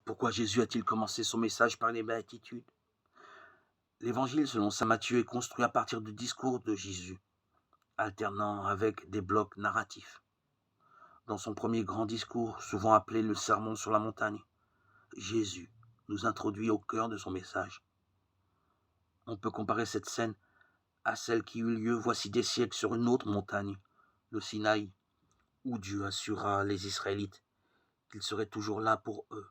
Pourquoi Jésus a-t-il commencé son message par les béatitudes? L'évangile selon saint Matthieu est construit à partir du discours de Jésus, alternant avec des blocs narratifs. Dans son premier grand discours, souvent appelé le sermon sur la montagne, Jésus nous introduit au cœur de son message. On peut comparer cette scène à celle qui eut lieu voici des siècles sur une autre montagne, le Sinaï, où Dieu assura les Israélites qu'il serait toujours là pour eux.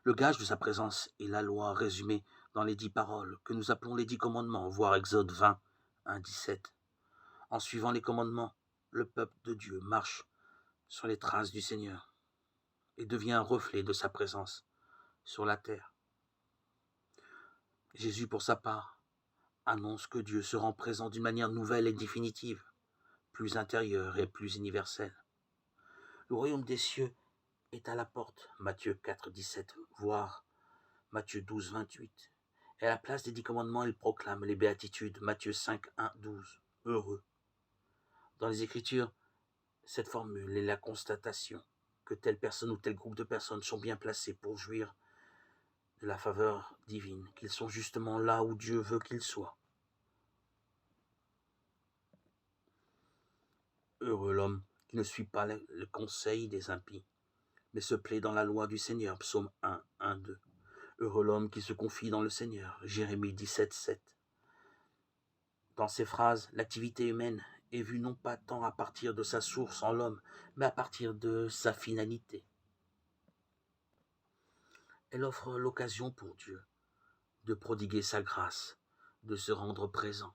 Le gage de sa présence est la loi résumée dans les 10 paroles que nous appelons les 10 commandements, voir Exode 20, 1-17. En suivant les commandements, le peuple de Dieu marche sur les traces du Seigneur et devient un reflet de sa présence sur la terre. Jésus, pour sa part, annonce que Dieu se rend présent d'une manière nouvelle et définitive, plus intérieure et plus universelle. Le royaume des cieux est à la porte, Matthieu 4, 17, voire Matthieu 12, 28. Et à la place des 10 commandements, il proclame les béatitudes, Matthieu 5, 1, 12, heureux. Dans les Écritures, cette formule est la constatation que telle personne ou tel groupe de personnes sont bien placés pour jouir de la faveur divine, qu'ils sont justement là où Dieu veut qu'ils soient. Heureux l'homme qui ne suit pas le conseil des impies, mais se plaît dans la loi du Seigneur, psaume 1, 1, 2. Heureux l'homme qui se confie dans le Seigneur, Jérémie 17, 7. Dans ces phrases, l'activité humaine est vue non pas tant à partir de sa source en l'homme, mais à partir de sa finalité. Elle offre l'occasion pour Dieu de prodiguer sa grâce, de se rendre présent.